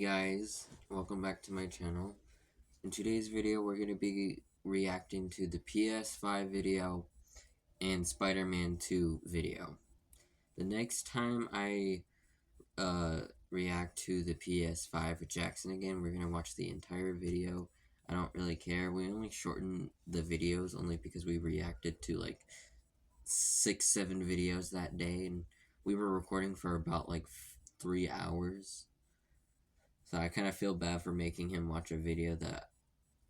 guys, welcome back to my channel. In today's video we're going to be reacting to the PS5 video and Spider-Man 2 video. The next time I react to the PS5 with Jackson again, we're going to watch the entire video. I don't really care. We only shortened the videos only because we reacted to like 6-7 videos that day, and we were recording for about like 3 hours. So I kind of feel bad for making him watch a video that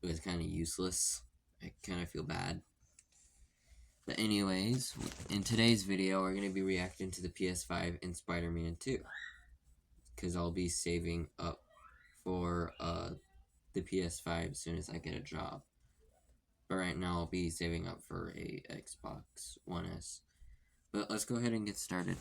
was kind of useless. I kind of feel bad. But anyways, in today's video, we're going to be reacting to the PS5 and Spider-Man 2. Because I'll be saving up for the PS5 as soon as I get a job. But right now, I'll be saving up for a Xbox One S. But let's go ahead and get started.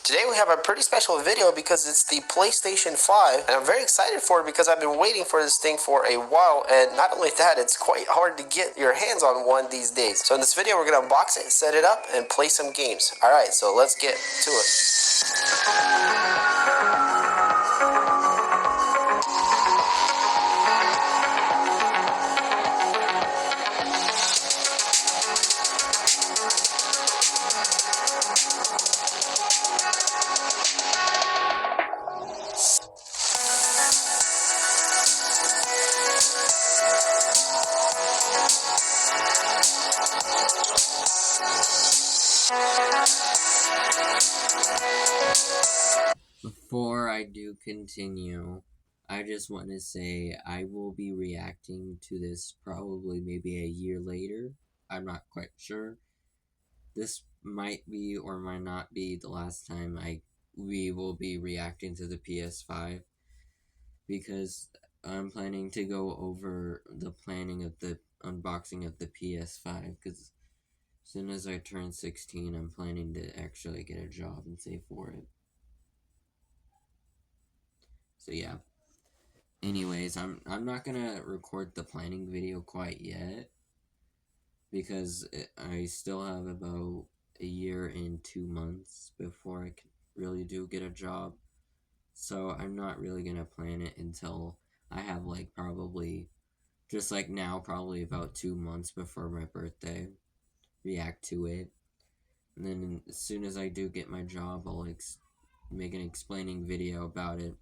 Today we have a pretty special video because it's the PlayStation 5, and I'm very excited for it because I've been waiting for this thing for a while, and not only that, it's quite hard to get your hands on one these days. So in this video we're going to unbox it, set it up, and play some games. Alright, so let's get to it. Before I do continue, I just want to say I will be reacting to this probably maybe a year later. I'm not quite sure. This might be or might not be the last time we will be reacting to the PS5, because I'm planning to go over the planning of the unboxing of the PS5, because as soon as I turn 16, I'm planning to actually get a job and save for it. So yeah. Anyways, I'm not gonna record the planning video quite yet, because I still have about a year and 2 months before I can really do get a job. So I'm not really gonna plan it until I have like probably, just like now, probably about 2 months before my birthday, react to it. And then as soon as I do get my job, I'll make an explaining video about it.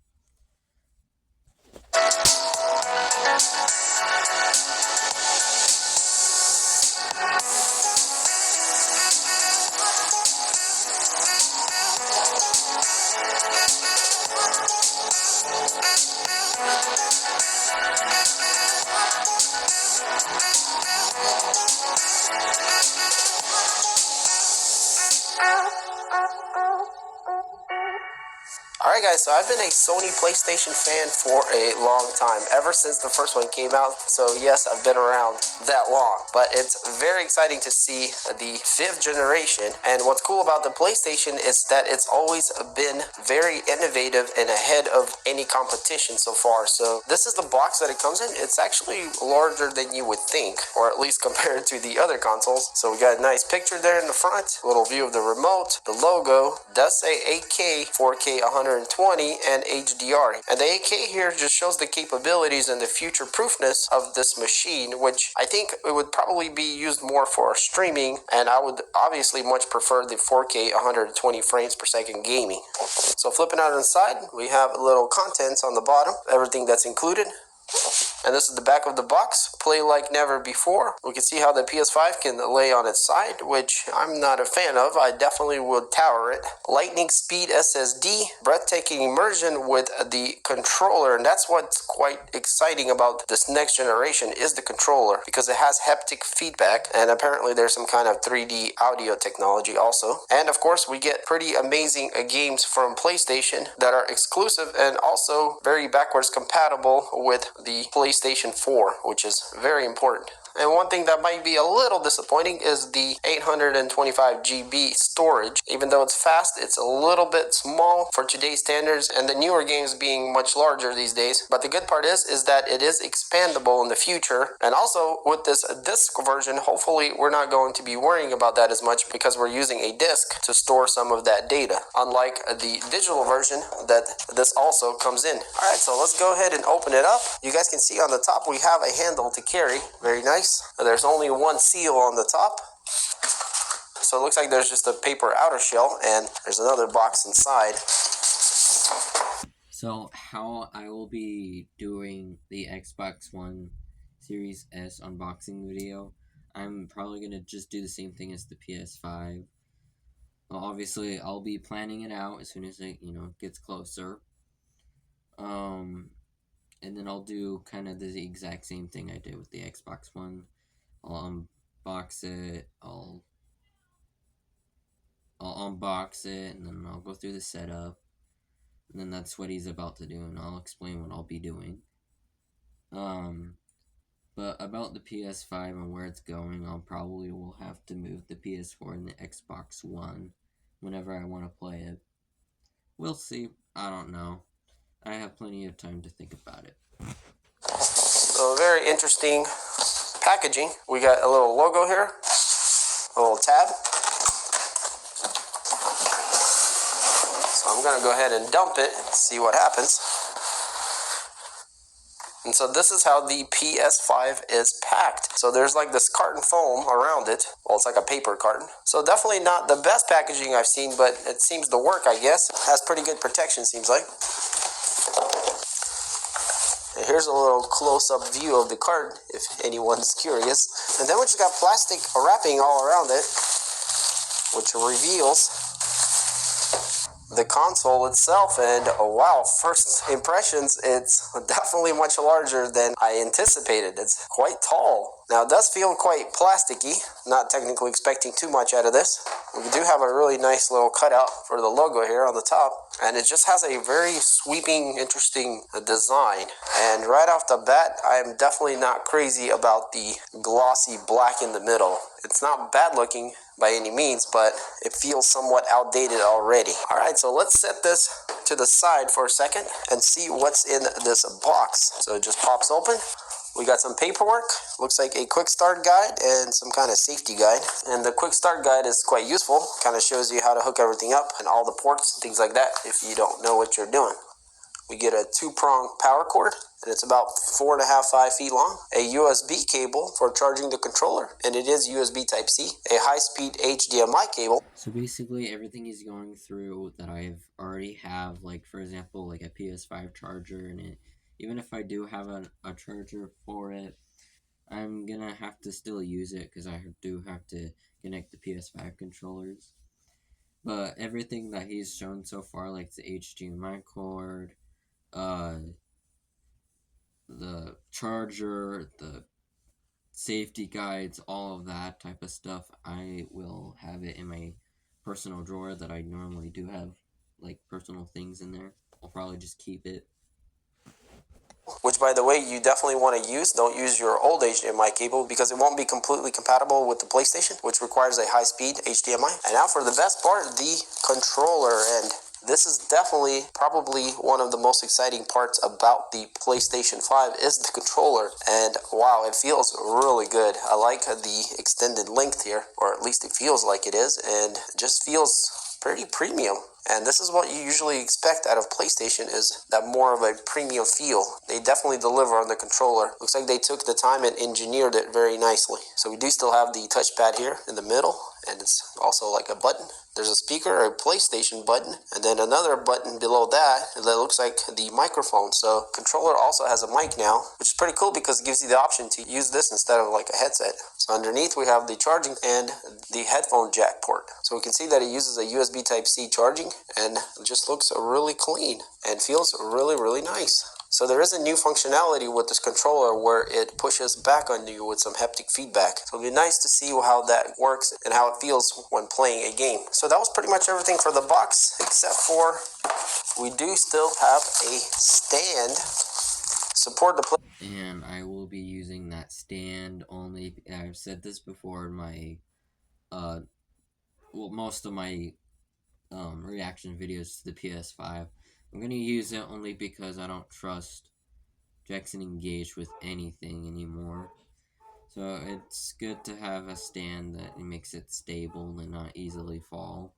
Alright guys, so I've been a Sony PlayStation fan for a long time, ever since the first one came out. So yes, I've been around that long, but it's very exciting to see the 5th generation. And what's cool about the PlayStation is that it's always been very innovative and ahead of any competition so far. So this is the box that it comes in. It's actually larger than you would think, or at least compared to the other consoles. So we got a nice picture there in the front, a little view of the remote. The logo does say 8K, 4K 120 and HDR, and the 8K here just shows the capabilities and the future proofness of this machine, which I think it would probably be used more for streaming, and I would obviously much prefer the 4K 120 frames per second gaming. So flipping out on the side, we have a little contents on the bottom, everything that's included. And this is the back of the box. Play like never before. We can see how the PS5 can lay on its side, which I'm not a fan of. I definitely would tower it. Lightning speed SSD, breathtaking immersion with the controller, and that's what's quite exciting about this next generation is the controller, because it has haptic feedback, and apparently there's some kind of 3D audio technology also. And of course, we get pretty amazing games from PlayStation that are exclusive and also very backwards compatible with the PlayStation 4, which is very important. And one thing that might be a little disappointing is the 825 GB storage. Even though it's fast, it's a little bit small for today's standards and the newer games being much larger these days. But the good part is that it is expandable in the future. And also with this disc version, hopefully we're not going to be worrying about that as much because we're using a disc to store some of that data, unlike the digital version that this also comes in. All right, so let's go ahead and open it up. You guys can see on the top we have a handle to carry. Very nice. There's only one seal on the top. So it looks like there's just a paper outer shell and there's another box inside. So how I will be doing the Xbox One Series S unboxing video, I'm probably going to just do the same thing as the PS5. Well, obviously, I'll be planning it out as soon as it, gets closer. And then I'll do kind of the exact same thing I did with the Xbox One. I'll unbox it, I'll unbox it, and then I'll go through the setup. And then that's what he's about to do, and I'll explain what I'll be doing. But about the PS5 and where it's going, I'll probably will have to move the PS4 and the Xbox One whenever I want to play it. We'll see. I don't know. I have plenty of time to think about it. So very interesting packaging. We got a little logo here, a little tab. So I'm going to go ahead and dump it and see what happens. And so this is how the PS5 is packed. So there's like this carton foam around it. Well, it's like a paper carton. So definitely not the best packaging I've seen, but it seems to work, I guess. Has pretty good protection, seems like. And here's a little close-up view of the carton, if anyone's curious. And then we just got plastic wrapping all around it, which reveals the console itself. And oh wow, first impressions, it's definitely much larger than I anticipated. It's quite tall. Now it does feel quite plasticky, not technically expecting too much out of this. We do have a really nice little cutout for the logo here on the top, and it just has a very sweeping, interesting design. And right off the bat, I am definitely not crazy about the glossy black in the middle. It's not bad looking by any means, but it feels somewhat outdated already. All right, so let's set this to the side for a second and see what's in this box. So it just pops open. We got some paperwork, looks like a quick start guide and some kind of safety guide. And the quick start guide is quite useful, kind of shows you how to hook everything up and all the ports and things like that if you don't know what you're doing. We get a 2-prong power cord, and it's about 4.5–5 feet long. A USB cable for charging the controller, and it is USB Type-C. A high-speed HDMI cable. So basically everything he's going through that I've already have, like for example, like a PS5 charger in it. Even if I do have a charger for it, I'm gonna have to still use it because I do have to connect the PS5 controllers. But everything that he's shown so far, like the HDMI cord, the charger, the safety guides, all of that type of stuff, I will have it in my personal drawer that I normally do have like personal things in there. I'll probably just keep it. Which, by the way, you definitely want to use. Don't use your old HDMI cable because it won't be completely compatible with the PlayStation, which requires a high-speed HDMI. And now for the best part, the controller. And this is definitely probably one of the most exciting parts about the PlayStation 5 is the controller. And wow, it feels really good. I like the extended length here, or at least it feels like it is, and it just feels pretty premium. And this is what you usually expect out of PlayStation, is that more of a premium feel. They definitely deliver on the controller. Looks like they took the time and engineered it very nicely. So we do still have the touchpad here in the middle, and it's also like a button. There's a speaker, a PlayStation button, and then another button below that looks like the microphone. So controller also has a mic now, which is pretty cool because it gives you the option to use this instead of like a headset. So underneath we have the charging and the headphone jack port. So we can see that it uses a USB Type-C charging, and it just looks really clean and feels really, really nice. So there is a new functionality with this controller where it pushes back on you with some haptic feedback. So it'll be nice to see how that works and how it feels when playing a game. So that was pretty much everything for the box, except for we do still have a stand support the play. And I will be using that stand only I've said this before in my most of my reaction videos to the PS5. I'm gonna use it only because I don't trust Jackson Engage with anything anymore. So it's good to have a stand that makes it stable and not easily fall.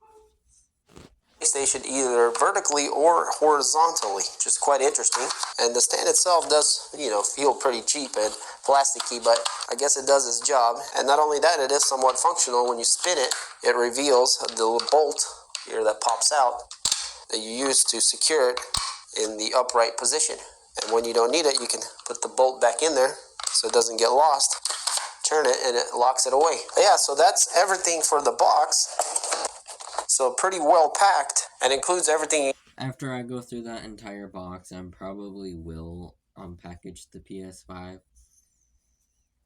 PlayStation either vertically or horizontally, which is quite interesting. And the stand itself does, feel pretty cheap and plasticky, but I guess it does its job. And not only that, it is somewhat functional. When you spin it, it reveals the bolt here that pops out that you use to secure it in the upright position. And when you don't need it, you can put the bolt back in there so it doesn't get lost. Turn it and it locks it away. But yeah, so that's everything for the box. So pretty well packed and includes everything. After I go through that entire box, I probably will unpackage the PS5.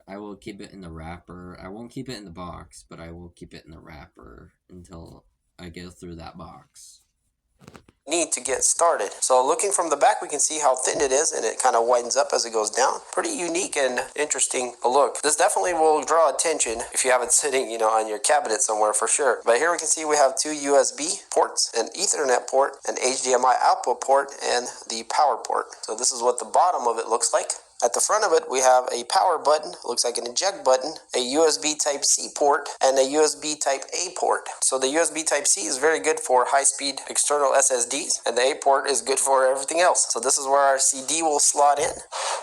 I will keep it in the wrapper. I won't keep it in the box, but I will keep it in the wrapper until I go through that box. Need to get started. So looking from the back, we can see how thin it is, and it kind of widens up as it goes down. Pretty unique and interesting look. This definitely will draw attention if you have it sitting, on your cabinet somewhere for sure. But here we can see we have two USB ports, an Ethernet port, an HDMI output port, and the power port. So this is what the bottom of it looks like. At the front of it, we have a power button, looks like an eject button, a USB Type-C port, and a USB Type-A port. So the USB Type-C is very good for high-speed external SSDs, and the A port is good for everything else. So this is where our CD will slot in.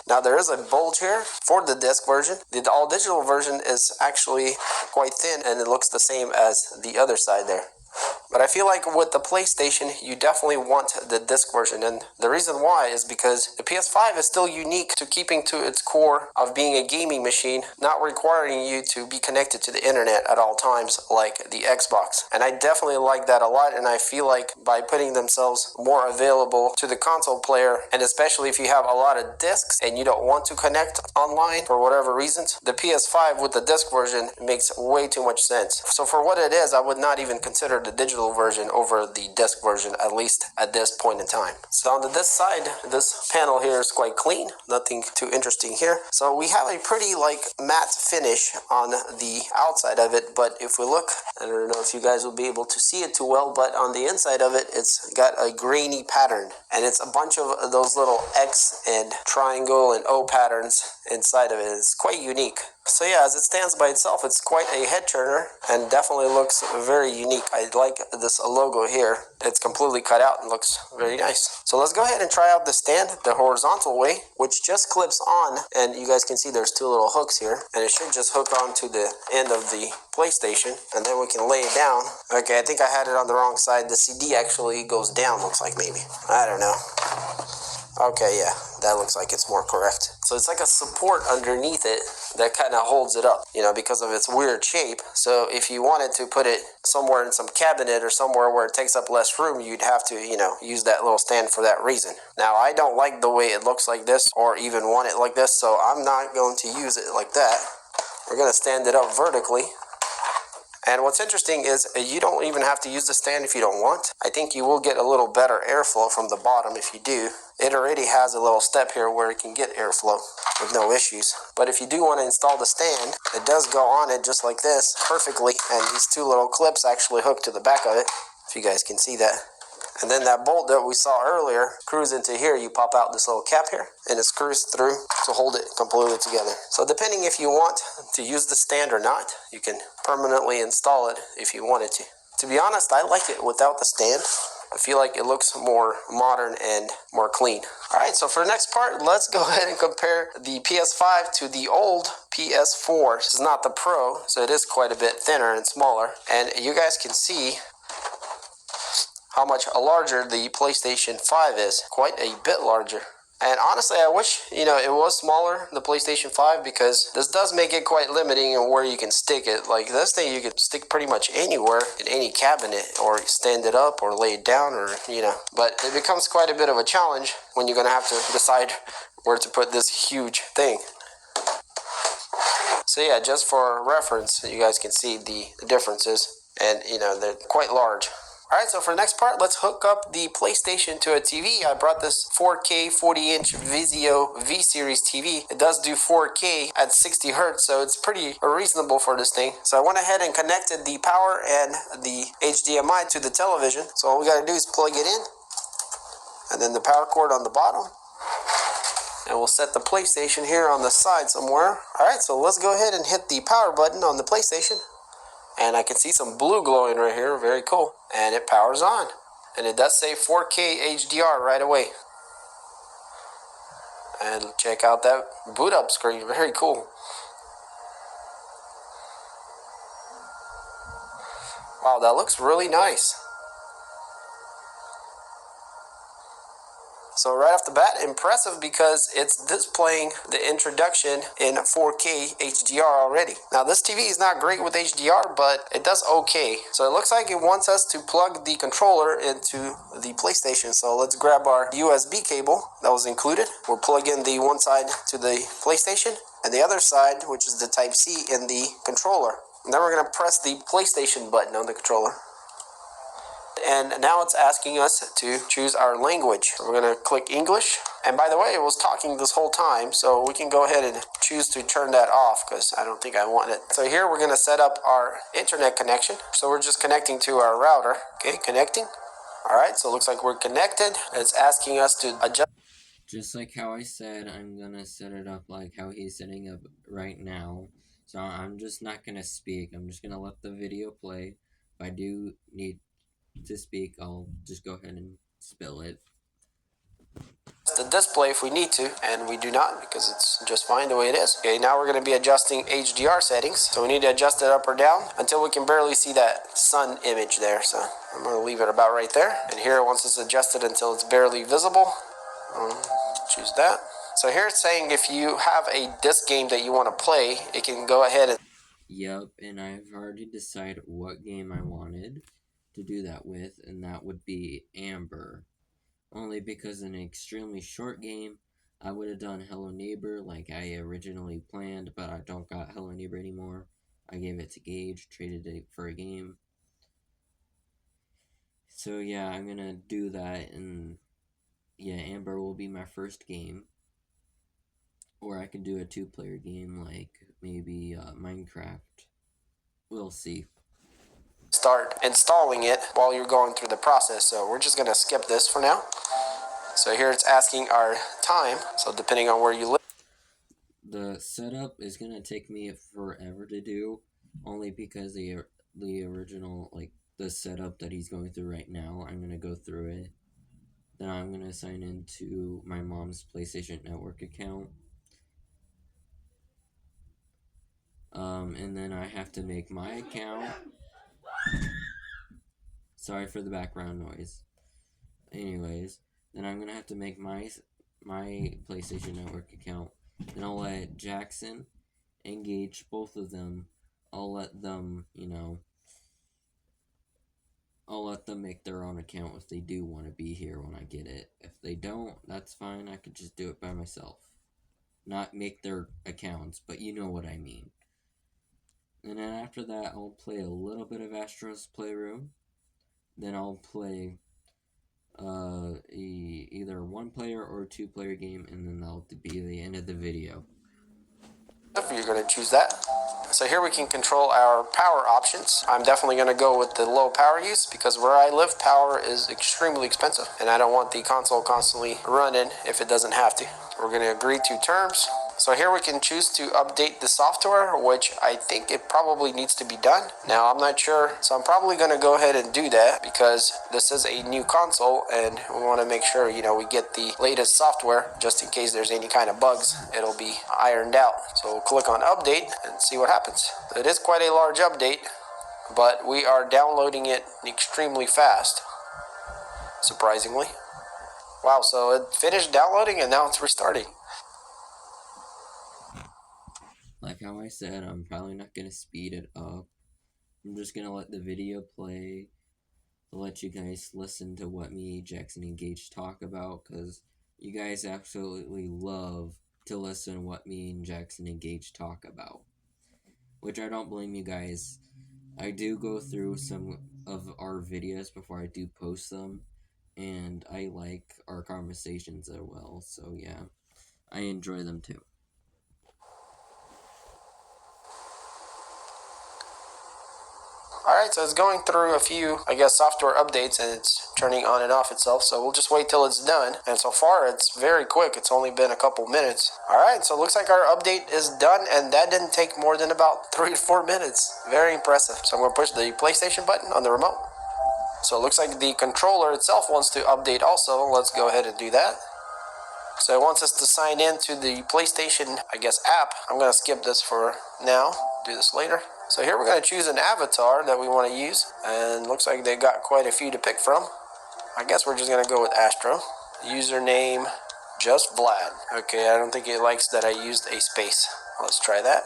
Now there is a bulge here for the disc version. The all-digital version is actually quite thin, and it looks the same as the other side there. But I feel like with the PlayStation, you definitely want the disc version, and the reason why is because the PS5 is still unique to keeping to its core of being a gaming machine, not requiring you to be connected to the internet at all times like the Xbox. And I definitely like that a lot, and I feel like by putting themselves more available to the console player, and especially if you have a lot of discs and you don't want to connect online for whatever reasons, the PS5 with the disc version makes way too much sense. So for what it is, I would not even consider the digital version over the disc version, at least at this point in time. So on this side, this panel here is quite clean, nothing too interesting here. So we have a pretty matte finish on the outside of it, but if we look, I don't know if you guys will be able to see it too well, but on the inside of it, it's got a grainy pattern, and it's a bunch of those little X and triangle and O patterns inside of it. It's quite unique. So yeah, as it stands by itself, it's quite a head turner and definitely looks very unique. I like this logo here. It's completely cut out and looks very nice. So let's go ahead and try out the stand the horizontal way, which just clips on, and you guys can see there's two little hooks here, and it should just hook on to the end of the PlayStation, and then we can lay it down. Okay, I think I had it on the wrong side. The CD actually goes down, looks like, maybe. I don't know. Okay, yeah, that looks like it's more correct. So it's like a support underneath it that kind of holds it up, because of its weird shape. So if you wanted to put it somewhere in some cabinet or somewhere where it takes up less room, you'd have to, use that little stand for that reason. Now, I don't like the way it looks like this or even want it like this, so I'm not going to use it like that. We're going to stand it up vertically. And what's interesting is you don't even have to use the stand if you don't want. I think you will get a little better airflow from the bottom if you do. It already has a little step here where it can get airflow with no issues. But if you do want to install the stand, it does go on it just like this perfectly. And these two little clips actually hook to the back of it, if you guys can see that. And then that bolt that we saw earlier screws into here. You pop out this little cap here, and it screws through to hold it completely together. So depending if you want to use the stand or not, you can permanently install it if you wanted to. To be honest, I like it without the stand. I feel like it looks more modern and more clean. Alright, so for the next part, let's go ahead and compare the PS5 to the old PS4. This is not the Pro, so it is quite a bit thinner and smaller. And you guys can see how much larger the PlayStation 5 is. Quite a bit larger. And honestly, I wish, it was smaller, the PlayStation 5, because this does make it quite limiting in where you can stick it. Like, this thing you can stick pretty much anywhere, in any cabinet, or stand it up, or lay it down, or, But it becomes quite a bit of a challenge when you're going to have to decide where to put this huge thing. So yeah, just for reference, you guys can see the differences, and, they're quite large. Alright, so for the next part, let's hook up the PlayStation to a TV. I brought this 4K 40-inch Vizio V-Series TV. It does do 4K at 60 Hz, so it's pretty reasonable for this thing. So I went ahead and connected the power and the HDMI to the television. So all we gotta do is plug it in, and then the power cord on the bottom. And we'll set the PlayStation here on the side somewhere. Alright, so let's go ahead and hit the power button on the PlayStation. And I can see some blue glowing right here, very cool. And it powers on. And it does say 4K HDR right away. And check out that boot up screen, very cool. Wow, that looks really nice. So right off the bat, impressive because it's displaying the introduction in 4K HDR already. Now this TV is not great with HDR, but it does okay. So it looks like it wants us to plug the controller into the PlayStation. So let's grab our USB cable that was included. We'll plug in the one side to the PlayStation and the other side, which is the Type-C, in the controller. And then we're going to press the PlayStation button on the controller. And now it's asking us to choose our language. So we're going to click English. And by the way, it was talking this whole time, so we can go ahead and choose to turn that off because I don't think I want it. So here we're going to set up our internet connection. So we're just connecting to our router. Okay, connecting. All right, so it looks like we're connected. It's asking us to adjust. Just like how I said, I'm gonna set it up like how he's setting up right now. So I'm just not gonna speak. I'm just gonna let the video play. If I do need to speak, I'll just go ahead and spill it. The display if we need to, and we do not because it's just fine the way it is. Okay, now we're going to be adjusting HDR settings. So we need to adjust it up or down until we can barely see that sun image there. So I'm going to leave it about right there. And here, once it's adjusted until it's barely visible, choose that. So here it's saying if you have a disc game that you want to play, it can go ahead and... Yep, and I've already decided what game I wanted to do that with, and that would be Amber. Only because in an extremely short game, I would have done Hello Neighbor like I originally planned, but I don't got Hello Neighbor anymore. I gave it to Gage, traded it for a game. So yeah, I'm gonna do that, and yeah, Amber will be my first game. Or I can do a 2-player game like maybe Minecraft. We'll see. Start installing it while you're going through the process. So we're just going to skip this for now. So here it's asking our time. So depending on where you live. The setup is going to take me forever to do, only because the original, like the setup that he's going through right now, I'm going to go through it. Then I'm going to sign into my mom's PlayStation Network account. And then I have to make my account. Sorry for the background noise. Anyways, then I'm gonna have to make my PlayStation Network account. Then I'll let Jackson engage both of them. I'll let them, I'll let them make their own account if they do want to be here when I get it. If they don't, that's fine. I could just do it by myself. Not make their accounts, but you know what I mean. And then after that, I'll play a little bit of Astro's Playroom. Then I'll play either 1-player or 2-player game, and then that'll be the end of the video. You're going to choose that. So here we can control our power options. I'm definitely going to go with the low power use because where I live, power is extremely expensive, and I don't want the console constantly running if it doesn't have to. We're going to agree to terms. So here we can choose to update the software, which I think it probably needs to be done. Now, I'm not sure, so I'm probably going to go ahead and do that because this is a new console and we want to make sure, we get the latest software just in case there's any kind of bugs. It'll be ironed out. So we'll click on update and see what happens. It is quite a large update, but we are downloading it extremely fast, surprisingly. Wow, so it finished downloading and now it's restarting. Like how I said, I'm probably not going to speed it up. I'm just going to let the video play. I'll let you guys listen to what me, Jackson, and Gage talk about, because you guys absolutely love to listen what me and Jackson and Gage talk about. Which I don't blame you guys. I do go through some of our videos before I do post them, and I like our conversations as well. So yeah, I enjoy them too. Alright, so it's going through a few, I guess, software updates, and it's turning on and off itself, so we'll just wait till it's done. And so far, it's very quick. It's only been a couple minutes. Alright, so it looks like our update is done, and that didn't take more than about 3 to 4 minutes. Very impressive. So I'm going to push the PlayStation button on the remote. So it looks like the controller itself wants to update also. Let's go ahead and do that. So it wants us to sign in to the PlayStation, I guess, app. I'm going to skip this for now, do this later. So here we're going to choose an avatar that we want to use, and looks like they got quite a few to pick from. I guess we're just going to go with Astro. Username, just Vlad. Okay, I don't think it likes that I used a space. Let's try that.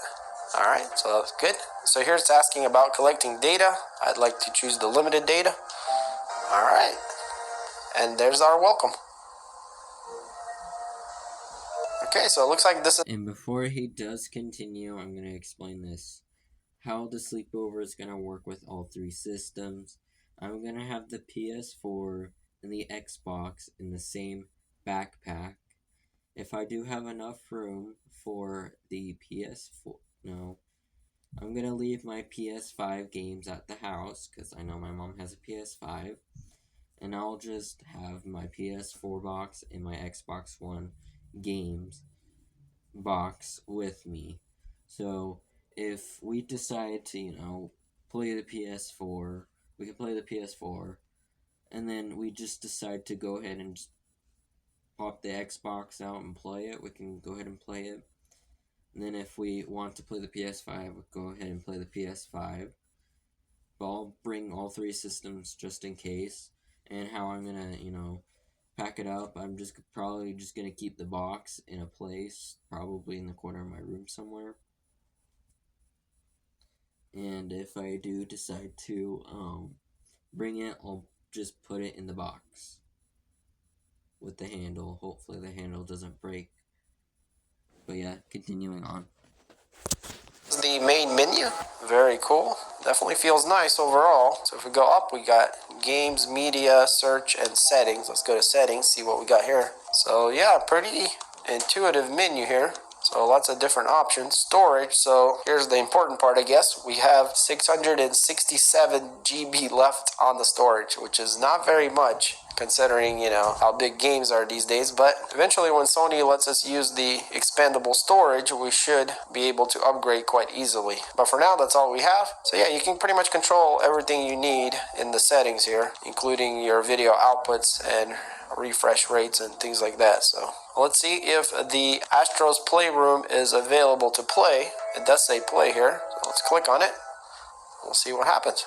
Alright, so that's good. So here it's asking about collecting data. I'd like to choose the limited data. Alright, and there's our welcome. Okay, so it looks like this is... And before he does continue, I'm going to explain this. How the sleepover is going to work with all three systems. I'm going to have the PS4 and the Xbox in the same backpack. If I do have enough room for the PS4, no, I'm going to leave my PS5 games at the house because I know my mom has a PS5. And I'll just have my PS4 box and my Xbox One games box with me. So if we decide to, play the PS4, we can play the PS4, and then we just decide to go ahead and just pop the Xbox out and play it, we can go ahead and play it. And then if we want to play the PS5, we'll go ahead and play the PS5. But I'll bring all three systems just in case. And how I'm gonna, pack it up, I'm just probably just gonna keep the box in a place, probably in the corner of my room somewhere. And if I do decide to bring it, I'll just put it in the box with the handle. Hopefully the handle doesn't break. But yeah, continuing on. The main menu, very cool. Definitely feels nice overall. So if we go up, we got games, media, search, and settings. Let's go to settings, see what we got here. So yeah, pretty intuitive menu here. So lots of different options. Storage, so here's the important part, I guess. We have 667 GB left on the storage, which is not very much considering, how big games are these days. But eventually when Sony lets us use the expandable storage, we should be able to upgrade quite easily. But for now, that's all we have. So yeah, you can pretty much control everything you need in the settings here, including your video outputs and refresh rates and things like that. So let's see if the Astro's Playroom is available to play. It does say play here, so let's click on it. We'll see what happens.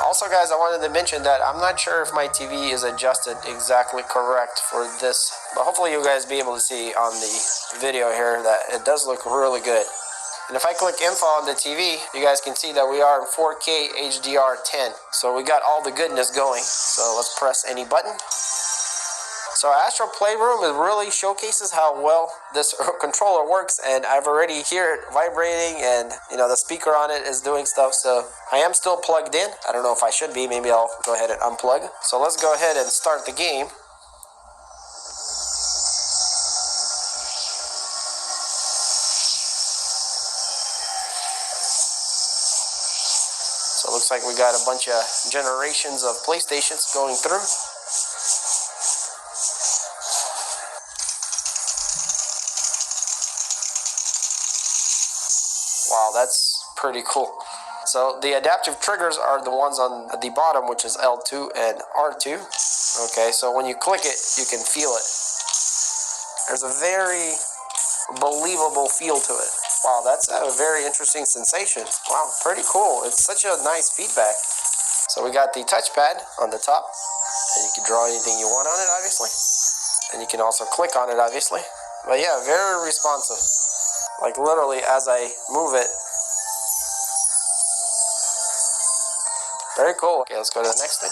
Also guys, I wanted to mention that I'm not sure if my TV is adjusted exactly correct for this, but hopefully you guys be able to see on the video here that it does look really good. And if I click info on the TV, you guys can see that we are in 4K HDR10. So we got all the goodness going. So let's press any button. So Astro Playroom it really showcases how well this controller works, and I've already hear it vibrating, and the speaker on it is doing stuff. So I am still plugged in. I don't know if I should be. Maybe I'll go ahead and unplug. So let's go ahead and start the game. So it looks like we got a bunch of generations of PlayStations going through. Wow, that's pretty cool. So the adaptive triggers are the ones on the bottom, which is L2 and R2. Okay, so when you click it, you can feel it. There's a very believable feel to it. Wow, that's a very interesting sensation. Wow, pretty cool. It's such a nice feedback. So we got the touchpad on the top, and you can draw anything you want on it, obviously. And you can also click on it, obviously. But yeah, very responsive. Like literally as I move it. Very cool. Okay, let's go to the next thing.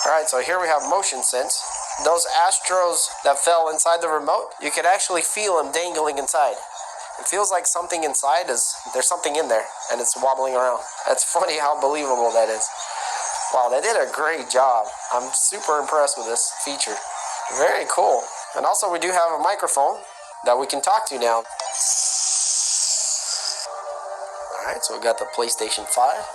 Alright, so here we have motion sense. Those Astros that fell inside the remote, you could actually feel them dangling inside. It feels like something inside there's something in there, and it's wobbling around. That's funny how believable that is. Wow, they did a great job. I'm super impressed with this feature. Very cool. And also we do have a microphone that we can talk to now. Alright, so we got the PlayStation 5.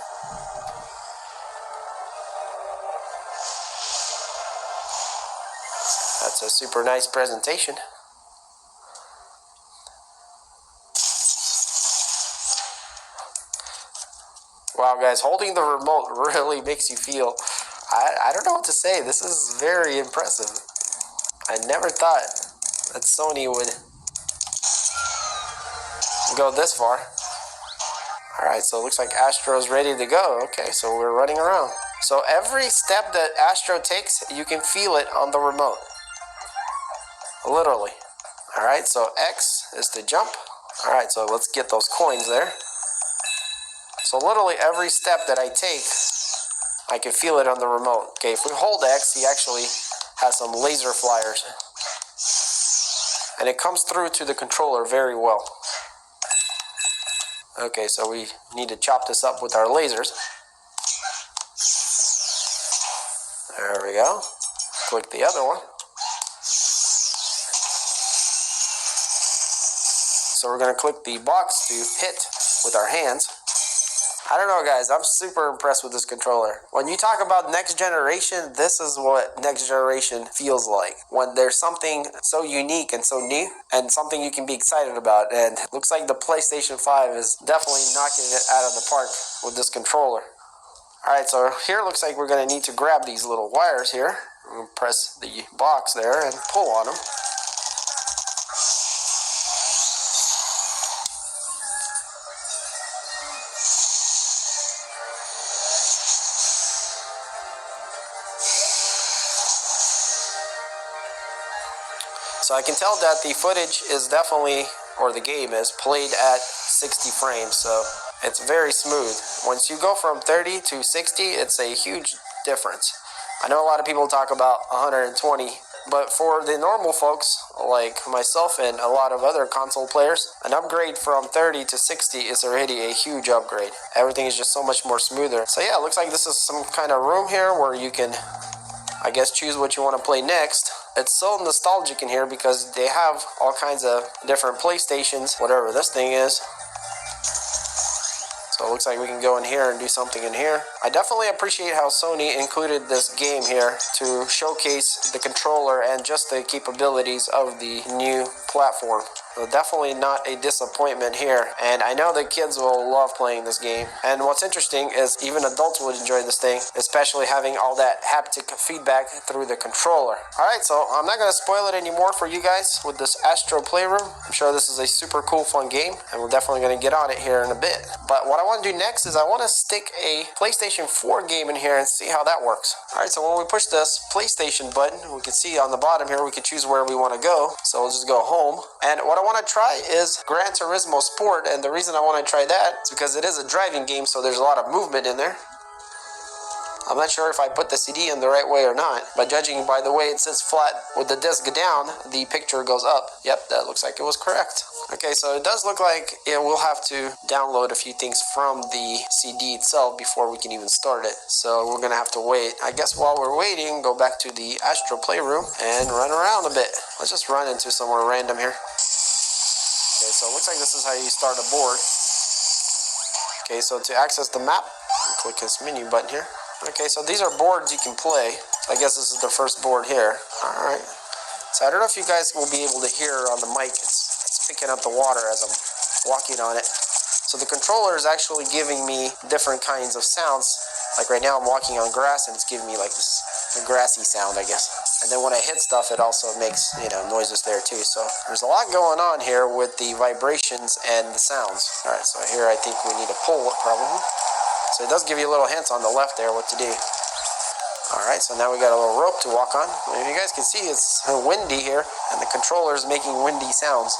That's a super nice presentation. Wow, guys, holding the remote really makes you feel... I don't know what to say. This is very impressive. I never thought that Sony would go this far. Alright, so it looks like Astro's ready to go. Okay, so we're running around. So every step that Astro takes, you can feel it on the remote. Literally. Alright, so X is to jump. Alright, so let's get those coins there. So literally every step that I take, I can feel it on the remote. Okay, if we hold X, he actually has some laser flyers. And it comes through to the controller very well. Okay, so we need to chop this up with our lasers. There we go. Click the other one. So we're going to click the box to hit with our hands. I don't know, guys. I'm super impressed with this controller. When you talk about next generation, this is what next generation feels like. When there's something so unique and so new, and something you can be excited about. And it looks like the PlayStation 5 is definitely knocking it out of the park with this controller. Alright, so here it looks like we're going to need to grab these little wires here. We'll press the box there and pull on them. So I can tell that the footage is definitely, or the game is, played at 60 frames, so it's very smooth. Once you go from 30 to 60, it's a huge difference. I know a lot of people talk about 120, but for the normal folks, like myself and a lot of other console players, an upgrade from 30 to 60 is already a huge upgrade. Everything is just so much more smoother. So yeah, it looks like this is some kind of room here where you can, I guess, choose what you want to play next. It's so nostalgic in here because they have all kinds of different PlayStations, whatever this thing is. So it looks like we can go in here and do something in here. I definitely appreciate how Sony included this game here to showcase the controller and just the capabilities of the new platform. So definitely not a disappointment here, and I know the kids will love playing this game. And what's interesting is even adults would enjoy this thing, especially having all that haptic feedback through the controller. Alright, so I'm not going to spoil it anymore for you guys with this Astro Playroom. I'm sure this is a super cool, fun game, and we're definitely going to get on it here in a bit. But what I want to do next is I want to stick a PlayStation 4 game in here and see how that works. Alright, so when we push this PlayStation button, we can see on the bottom here we can choose where we want to go. So we'll just go home. And what I want to try is Gran Turismo Sport, and the reason I want to try that is because it is a driving game, so there's a lot of movement in there. I'm not sure if I put the CD in the right way or not, but judging by the way it sits flat with the disc down, the picture goes up. Yep, that looks like it was correct. Okay, so it does look like it will have to download a few things from the CD itself before we can even start it. So we're gonna have to wait. I guess while we're waiting, go back to the Astro Playroom and run around a bit. Let's just run into somewhere random here. Okay, so it looks like this is how you start a board. Okay, so to access the map, click this menu button here. Okay, so these are boards you can play. So I guess this is the first board here. Alright. So I don't know if you guys will be able to hear on the mic. It's picking up the water as I'm walking on it. So the controller is actually giving me different kinds of sounds. Like right now I'm walking on grass and it's giving me like this grassy sound, I guess. And then when I hit stuff, it also makes, noises there too. So there's a lot going on here with the vibrations and the sounds. Alright, so here I think we need to pull it probably. So it does give you a little hints on the left there what to do. Alright, so now we got a little rope to walk on. And you guys can see it's windy here, and the controller is making windy sounds.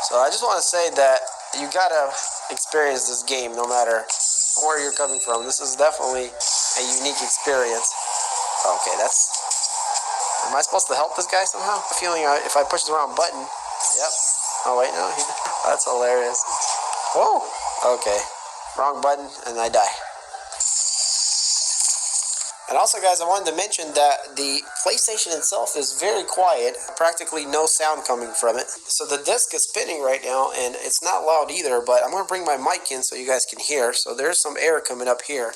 So I just want to say that you gotta experience this game no matter where you're coming from. This is definitely a unique experience. Okay, that's Am I supposed to help this guy somehow? I'm feeling if I push the wrong button. Yep. Oh wait, no. That's hilarious. Whoa. Okay. Wrong button, and I die. And also, guys, I wanted to mention that the PlayStation itself is very quiet, practically no sound coming from it. So the disc is spinning right now, and it's not loud either, but I'm going to bring my mic in so you guys can hear. So there's some air coming up here.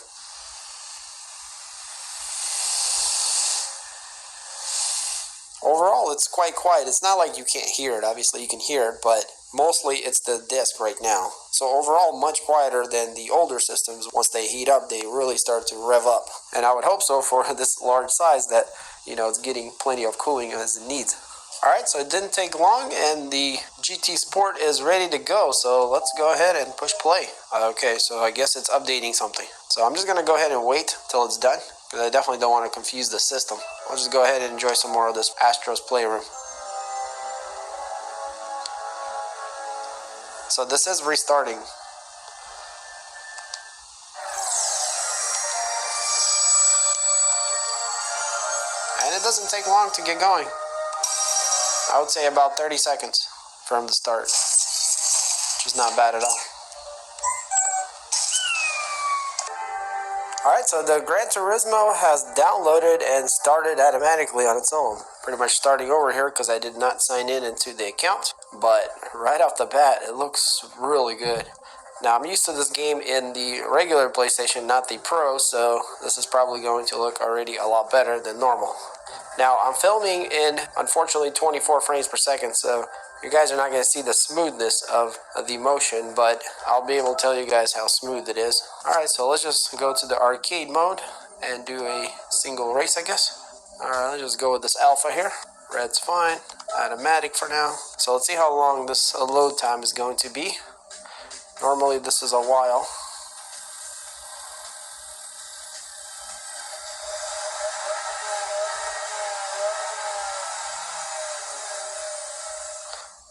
Overall, it's quite quiet. It's not like you can't hear it. Obviously, you can hear it, but mostly it's the disc right now. So overall, much quieter than the older systems. Once they heat up, they really start to rev up. And I would hope so for this large size that, it's getting plenty of cooling as it needs. Alright, so it didn't take long, and the GT Sport is ready to go. So let's go ahead and push play. Okay, so I guess it's updating something. So I'm just going to go ahead and wait till it's done, because I definitely don't want to confuse the system. I'll just go ahead and enjoy some more of this Astros Playroom. So this is restarting. And it doesn't take long to get going. I would say about 30 seconds from the start, which is not bad at all. Alright, so the Gran Turismo has downloaded and started automatically on its own. Pretty much starting over here because I did not sign in into the account. But right off the bat, it looks really good. Now, I'm used to this game in the regular PlayStation, not the Pro, so this is probably going to look already a lot better than normal. Now, I'm filming in, unfortunately, 24 frames per second, so you guys are not going to see the smoothness of the motion, but I'll be able to tell you guys how smooth it is. Alright, so let's just go to the arcade mode and do a single race, I guess. Alright, let's just go with this alpha here. Red's fine. Automatic for now. So let's see how long this load time is going to be. Normally this is a while.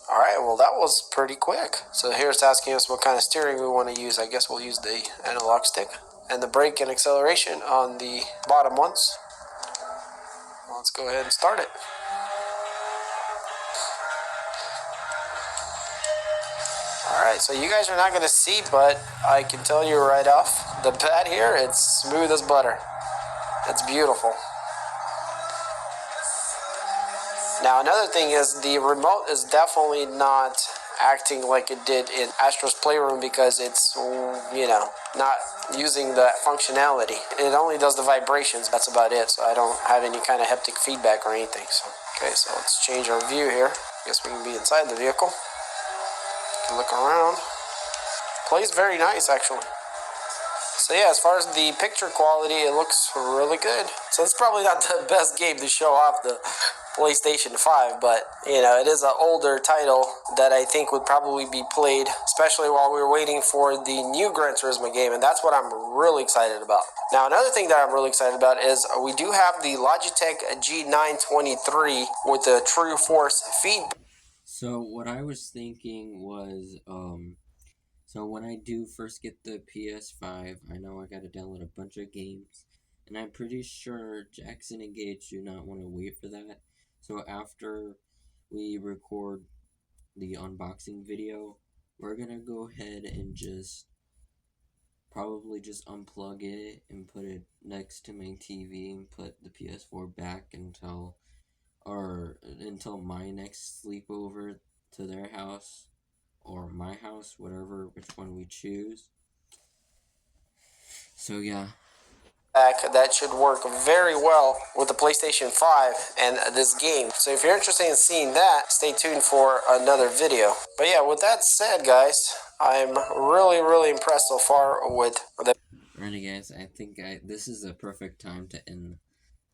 Alright, well that was pretty quick. So here it's asking us what kind of steering we want to use. I guess we'll use the analog stick. And the brake and acceleration on the bottom ones. Let's go ahead and start it. Alright, so you guys are not going to see, but I can tell you right off the bat here, it's smooth as butter. It's beautiful. Now another thing is the remote is definitely not acting like it did in Astro's Playroom because it's, not using that functionality. It only does the vibrations, that's about it, so I don't have any kind of haptic feedback or anything. So, okay, so let's change our view here. Guess we can be inside the vehicle. Look around. Plays very nice, actually. So yeah, as far as the picture quality, it looks really good. So it's probably not the best game to show off the PlayStation 5, but it is an older title that I think would probably be played, especially while we were waiting for the new Gran Turismo game, and that's what I'm really excited about. Now, another thing that I'm really excited about is we do have the Logitech G923 with the True Force feedback. So what I was thinking was, so when I do first get the PS5, I know I gotta download a bunch of games, and I'm pretty sure Jackson and Gage do not want to wait for that. So after we record the unboxing video, we're gonna go ahead and probably just unplug it and put it next to my TV and put the PS4 back until my next sleepover to their house or my house, which one we choose. So yeah. That should work very well with the PlayStation 5 and this game. So if you're interested in seeing that, stay tuned for another video. But yeah, with that said, guys, I'm really impressed so far with the... Alrighty guys, I think this is a perfect time to end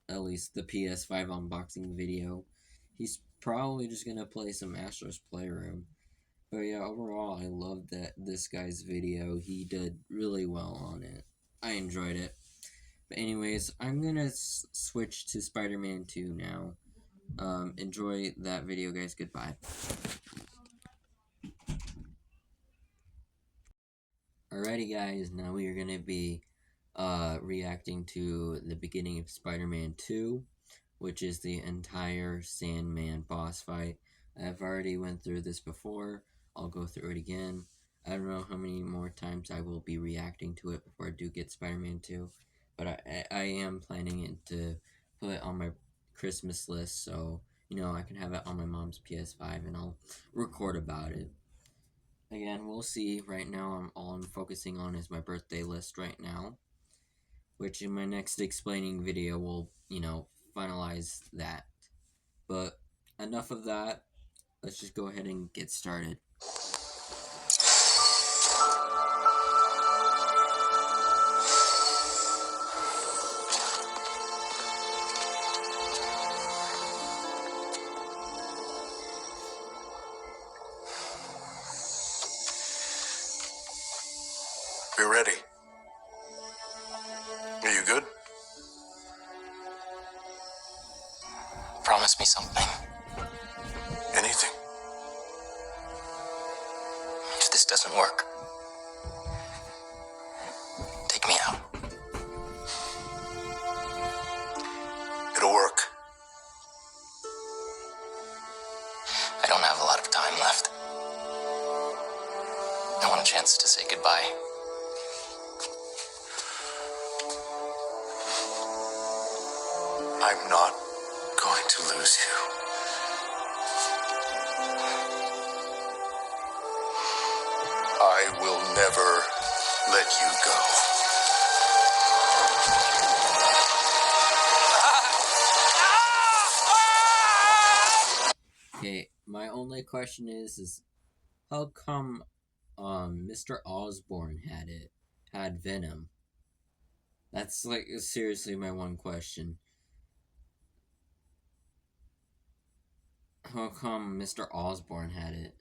at least the PS5 unboxing video. He's probably just gonna play some Astro's Playroom. But yeah, overall, I loved this guy's video. He did really well on it. I enjoyed it. But anyways, I'm gonna switch to Spider-Man 2 now. Enjoy that video, guys. Goodbye. Alrighty, guys. Now we are gonna be reacting to the beginning of Spider-Man 2. which is the entire Sandman boss fight. I've already went through this before. I'll go through it again. I don't know how many more times I will be reacting to it before I do get Spider-Man 2, but I am planning it to put it on my Christmas list, so I can have it on my mom's PS5 and I'll record about it. Again, we'll see. Right now, all I'm focusing on is my birthday list right now, which in my next explaining video will, finalize that. But enough of that. Let's just go ahead and get started. We're ready. Are you good? Promise me something. Anything? If this doesn't work, take me out. It'll work. I don't have a lot of time left. I want a chance to say goodbye. I'm not going to lose you. I will never let you go. Okay, my only question is how come Mr. Osborn had Venom? That's like seriously my one question. How come Mr. Osborn had it?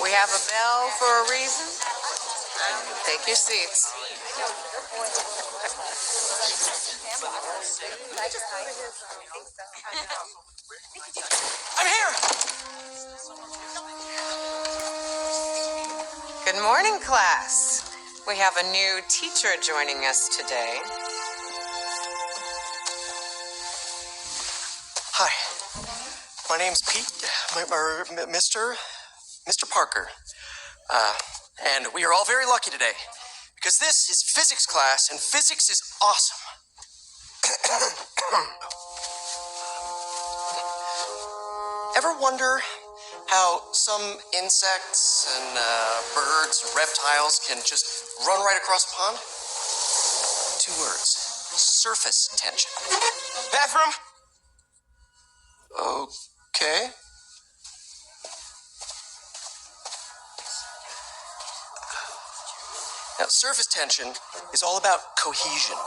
We have a bell for a reason. Take your seats. I'm here! Good morning, class. We have a new teacher joining us today. Hi. My name's Pete. Mr. Parker. And we are all very lucky today because this is physics class and physics is awesome. Ever wonder how some insects and birds, reptiles can just run right across a pond? 2 words. Surface tension. Bathroom? Okay. Now, surface tension is all about cohesion.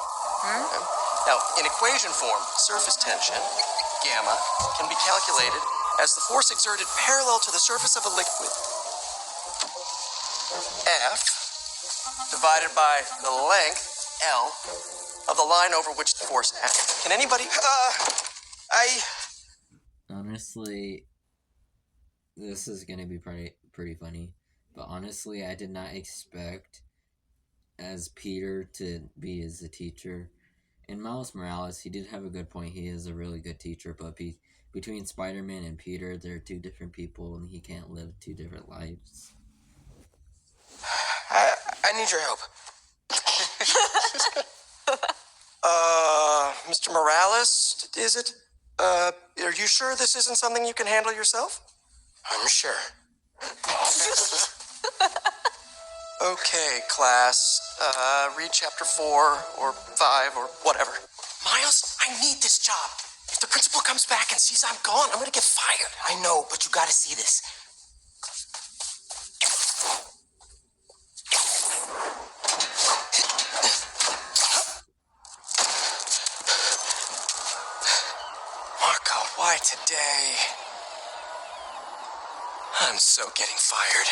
Now, in equation form, surface tension, gamma, can be calculated as the force exerted parallel to the surface of a liquid, F, divided by the length, L, of the line over which the force acts. Can anybody... Honestly, this is gonna be pretty funny, but honestly, I did not expect as Peter to be as a teacher. In Miles Morales, he did have a good point. He is a really good teacher, but between Spider-Man and Peter, they're 2 different people, and he can't live 2 different lives. I need your help. Mr. Morales, is it? Are you sure this isn't something you can handle yourself? I'm sure. Okay, class. Read chapter 4 or 5 or whatever. Miles, I need this job. If the principal comes back and sees I'm gone, I'm gonna get fired. I know, but you gotta see this. Marco, why today? I'm so getting fired.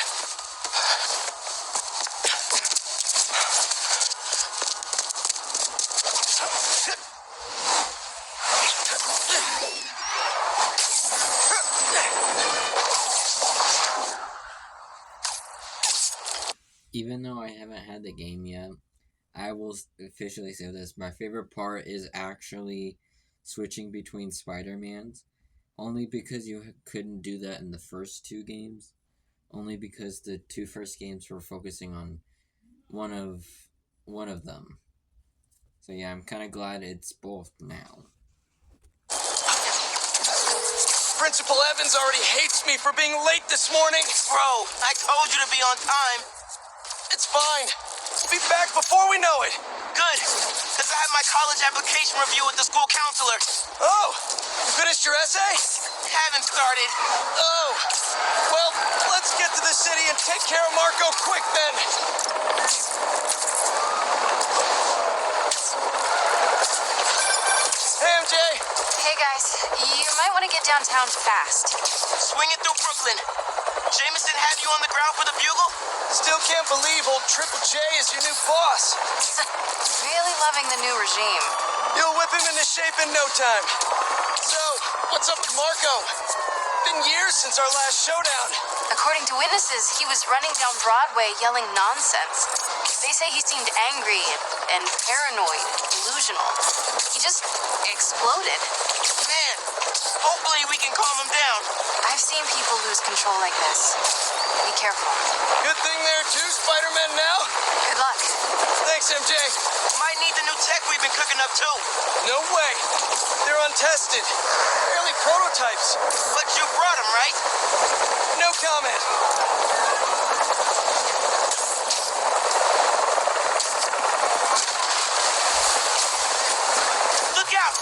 Even though I haven't had the game yet, I will officially say this. My favorite part is actually switching between Spider-Mans. Only because you couldn't do that in the first two games. Only because the two first games were focusing on one of them. So yeah, I'm kind of glad it's both now. Principal Evans already hates me for being late this morning. Bro, I told you to be on time. It's fine. We'll be back before we know it. Good, because I have my college application review with the school counselor. Oh, you finished your essay? Haven't started. Oh, well, let's get to the city and take care of Marco quick then. Hey, MJ. Hey guys, you might want to get downtown fast. Swing it through Brooklyn. Jameson had you on the ground for the bugle? Still can't believe old Triple J is your new boss. Really loving the new regime. You'll whip him into shape in no time. So, what's up with Marco? Been years since our last showdown. According to witnesses, he was running down Broadway yelling nonsense. They say he seemed angry and paranoid, delusional. He just exploded. Man, hopefully we can calm him down. I've seen people lose control like this. Be careful. Good thing there are two Spider-Men now. Good luck. Thanks, MJ. Might need the new tech we've been cooking up too. No way. They're untested. Barely prototypes. But you brought him, right? No comment. Look out!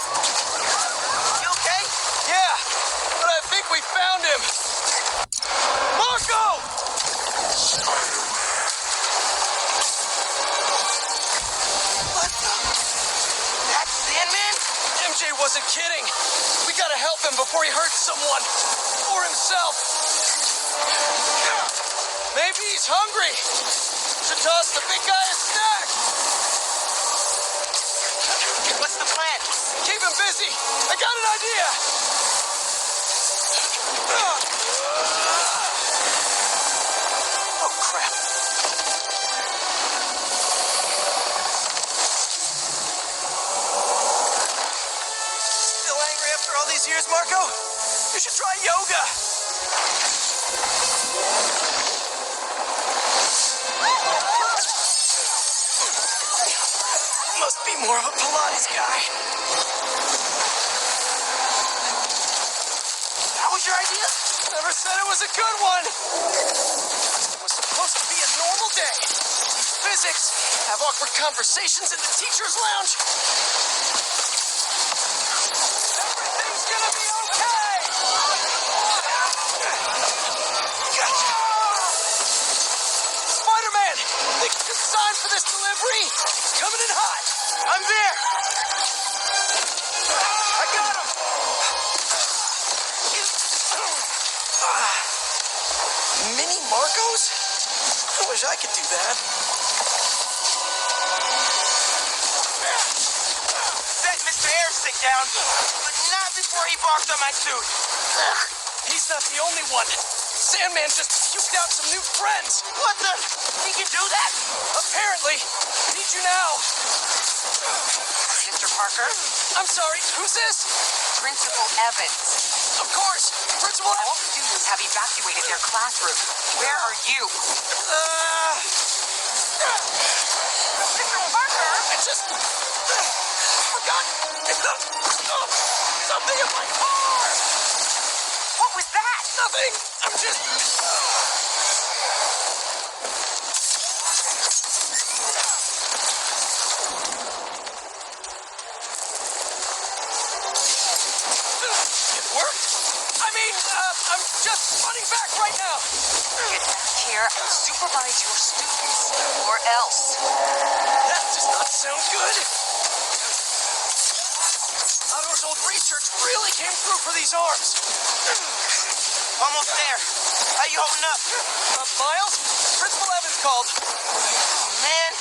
You okay? Yeah, but I think we found him. Marco! What the? That's Sandman? MJ wasn't kidding. We gotta help him before he hurts someone. Or himself. Maybe he's hungry. Should toss the big guy a snack. What's the plan? Keep him busy. I got an idea. Oh, crap. Still angry after all these years, Marco? You should try yoga. Must be more of a Pilates guy. That was your idea? Never said it was a good one. It was supposed to be a normal day. Teach physics, have awkward conversations in the teacher's lounge. Everything's gonna be okay. Gotcha. Spider-Man, think you can sign for this delivery? Coming in hot. I'm there! I got him. Mini Marcos? I wish I could do that. Set Mr. Airstick down, but not before he barked on my suit. He's not the only one. Sandman just puked out some new friends. What the? He can do that? Apparently. Need you now. Mr. Parker, I'm sorry, who's this? Principal Evans. Of course, Principal All students have evacuated their classroom. Where are you? Mr. Parker! I just forgot something in my car. What was that? Nothing. I'm just. It worked. I mean, I'm just running back right now. Get back here and supervise your students, or else. That does not sound good. Otto's old research really came through for these arms. Almost there. I How you holding up? Miles, Principal Evans called. Man,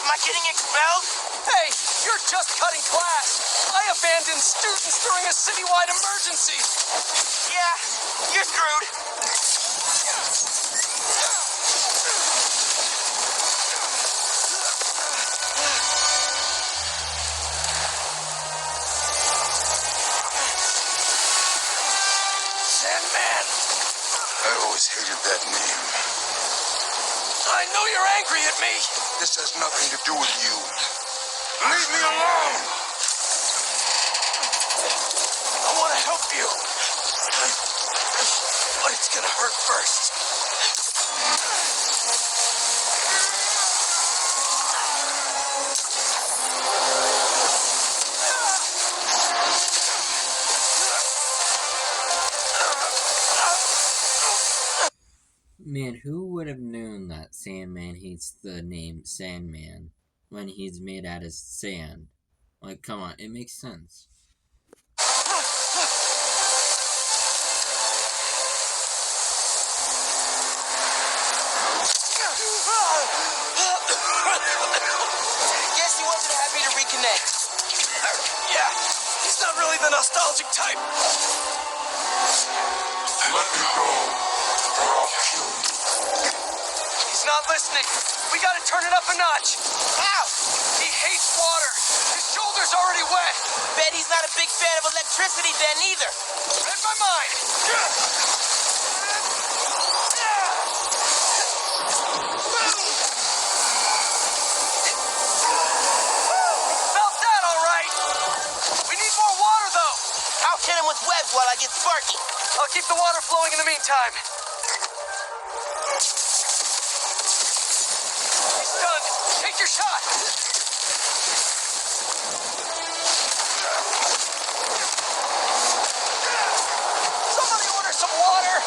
am I getting expelled? Hey, you're just cutting class. I abandoned students during a citywide emergency. Yeah, you're screwed. Sandman, I always hated that name. I know you're angry at me. This has nothing to do with you. Leave me alone! I want to help you. But it's gonna hurt first. Man, who would have known that Sandman hates the name Sandman when he's made out of sand? Like, come on, it makes sense. Guess he wasn't happy to reconnect. Yeah, he's not really the nostalgic type. Let me go, or I'll kill you. He's not listening. We gotta turn it up a notch. Ow! He hates water. His shoulder's already wet. Bet he's not a big fan of electricity then either. Read my mind. Felt that all right. We need more water though. I'll hit him with webs while I get Sparky. I'll keep the water flowing in the meantime. He's done. Take your shot. Somebody order some water.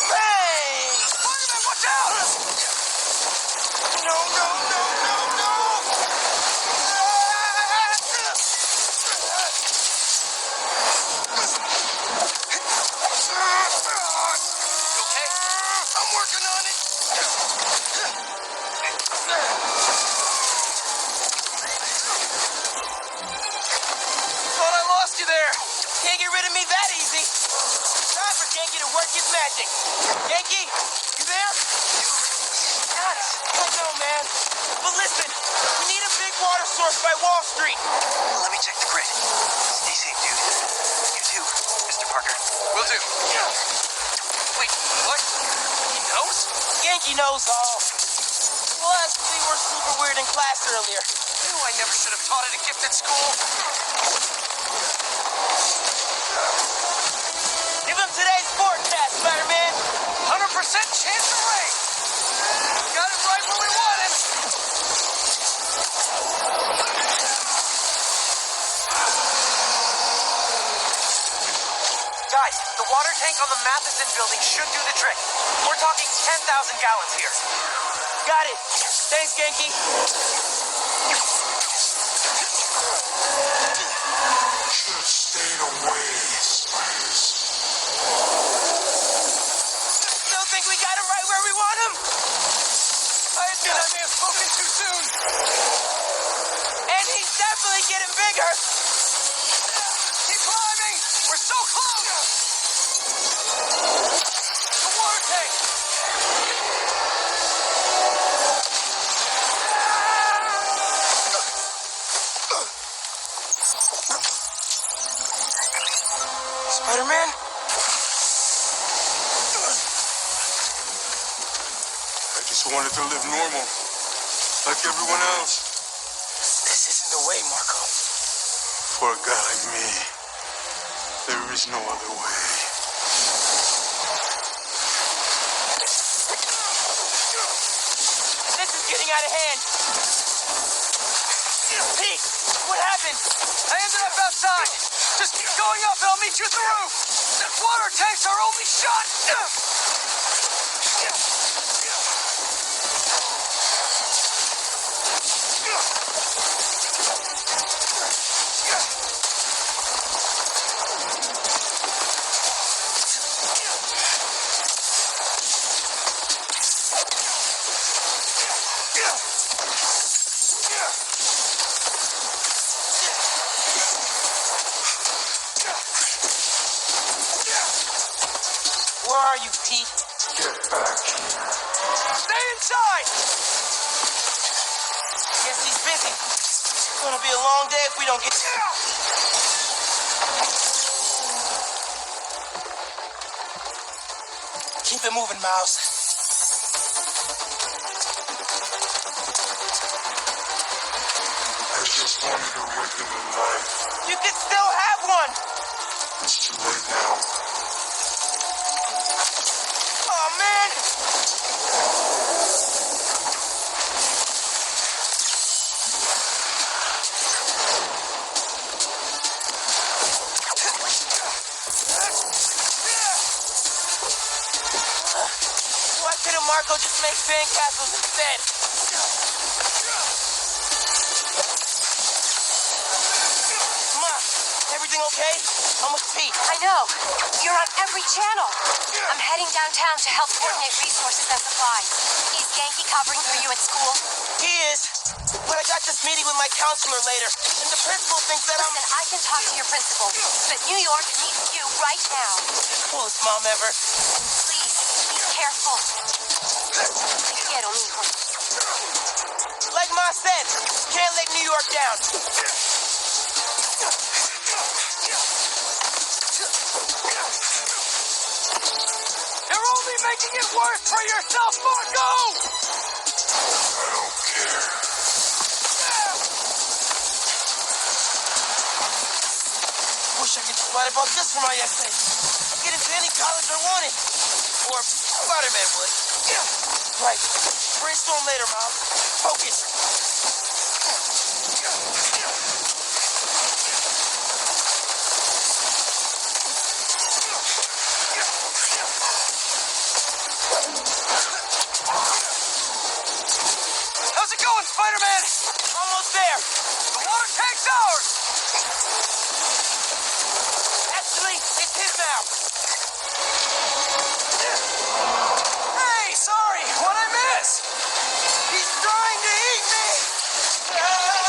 Bang! Spider-Man, watch out! No, no, no, no, no! You okay? I'm working on it. Thought I lost you there. Can't get rid of me that easy. Time for Genki to work his magic. Genki, you there? Nuts. I know, man. But listen, we need a big water source by Wall Street. Let me check the grid. Stay safe, dude. You too, Mr. Parker. Will do. Wait, what? He knows? Genki knows all. Plus, we were super weird in class earlier. Knew I never should have taught at a gifted school. Give him today's forecast, Spider-Man. 100% chance of rain. Got it right where we want him. Guys, the water tank on the Matheson building should do the trick. We're talking 10,000 gallons here. Got it. Thanks, Genki. Should have stayed away, spiders. Still think we got him right where we want him? I admit I may have spoken too soon. And he's definitely getting bigger. Keep climbing. We're so close. The water tank. Spider-Man? I just wanted to live normal, like everyone else. This isn't the way, Marco. For a guy like me, there is no other way. This is getting out of hand. Pete, what happened? I ended up outside. Just keep going up and I'll meet you at the roof. That water tank's our only shot. Where are you, Pete? Get back. Stay inside! Guess he's busy. It's gonna be a long day if we don't get... Keep it moving, Miles. I just wanted a regular life. You can still have one! It's too late now. Oh, man! Why couldn't Marco just make sandcastles instead? Ma, everything okay? I'm with Pete. I know. You're on every channel. I'm heading downtown to help coordinate resources and supplies. Is Genki covering for you at school? He is, but I got this meeting with my counselor later, and the principal thinks that Listen, I can talk to your principal, but New York needs you right now. Coolest mom ever. Please, be careful. Te quiero, mijo. Like Ma said, can't let New York down. You're only making it worse for yourself, Marco! I don't care. Wish I could just write about this for my essay. Get into any college I wanted. Or Spider-Man would. Right. Brainstorm later, Miles. Focus. How's it going, Spider-Man? Almost there. The water tank's ours. Actually, it's his now. Hey, sorry, what'd I miss? He's trying to eat me.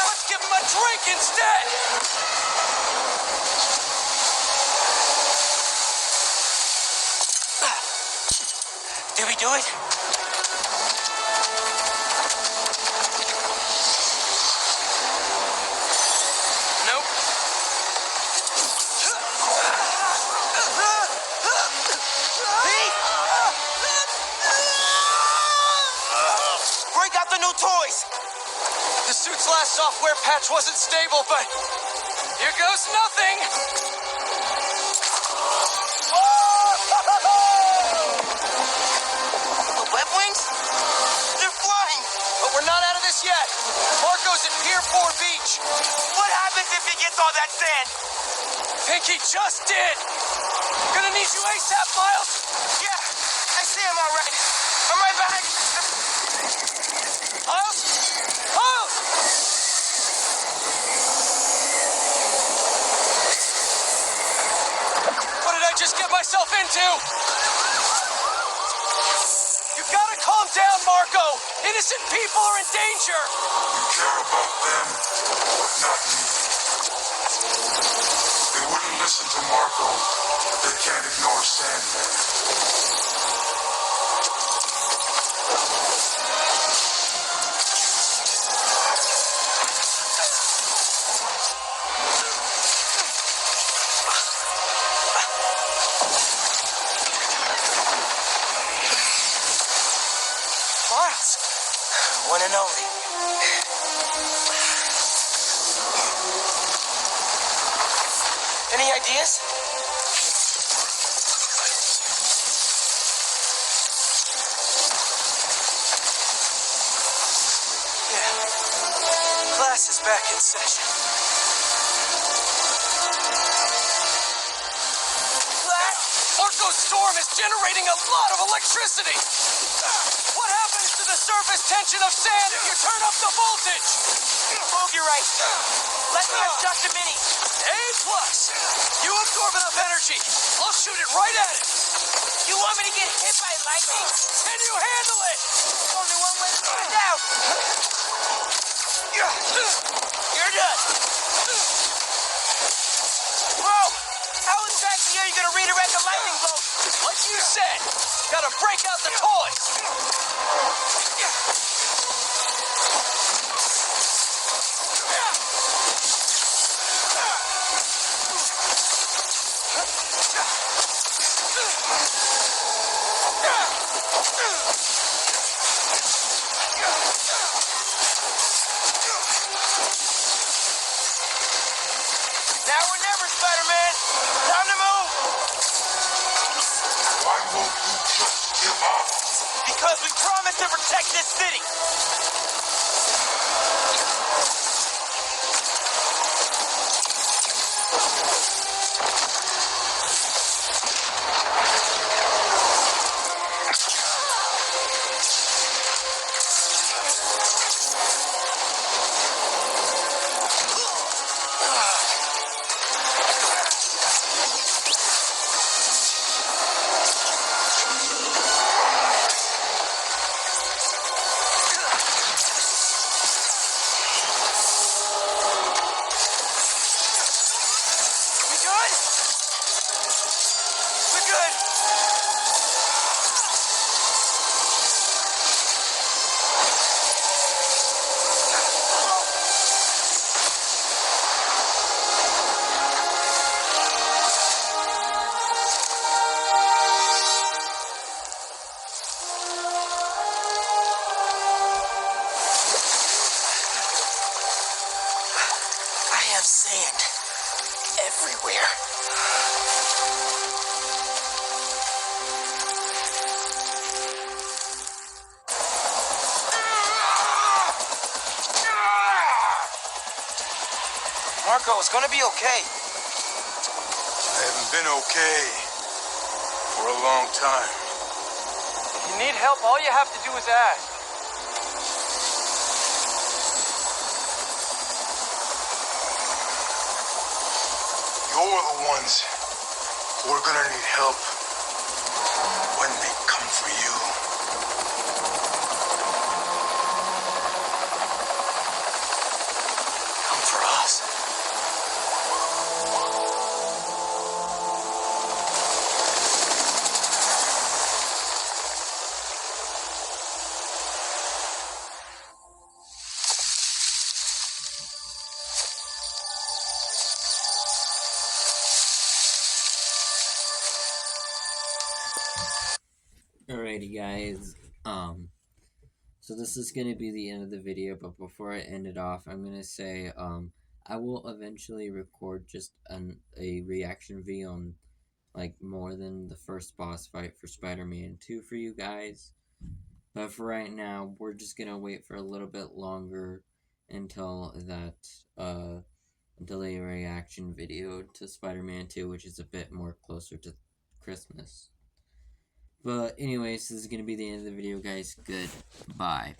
Let's give him a drink instead. Did we do it? Nope. Pete! Break out the new toys! The suit's last software patch wasn't stable, but here goes nothing! The web wings? They're flying! But we're not out of this yet. Marco's at Pier 4 Beach. What happens if he gets all that sand? Think he just did. Gonna need you ASAP, Miles. Yeah, I see him all right. I'm right behind you. Miles? Miles! What did I just get myself into? You gotta calm down, Marco. Innocent people are in danger. You care about them, but not me. They wouldn't listen to Marco. They can't ignore Sandman. Miles, one and only. Any ideas? Yeah. Class is back in session. Class? Marco's storm is generating a lot of electricity. What happens to the surface tension of sand if you turn up the voltage? Bogey right. Let me adjust the mini. A plus. You absorb enough energy. I'll shoot it right at it. You want me to get hit by lightning? Can you handle it? Only one way to find out. You're done. Whoa! How exactly are you gonna redirect a lightning bolt? Like you said. Gotta break out the toys. Now or never, Spider-Man. Time to move. Why won't you just give up? Because we promised to protect this city. We good? We're good. I have sand everywhere. Marco, it's gonna be okay. I haven't been okay for a long time. If you need help, all you have to do is ask. You're the ones who are gonna need help when they come for you. Come for us. Alrighty, guys. So this is gonna be the end of the video, but before I end it off, I'm gonna say, I will eventually record just a reaction video on, like, more than the first boss fight for Spider-Man 2 for you guys. But for right now, we're just gonna wait for a little bit longer until that, until a reaction video to Spider-Man 2, which is a bit more closer to Christmas. But anyways, this is going to be the end of the video, guys. Goodbye.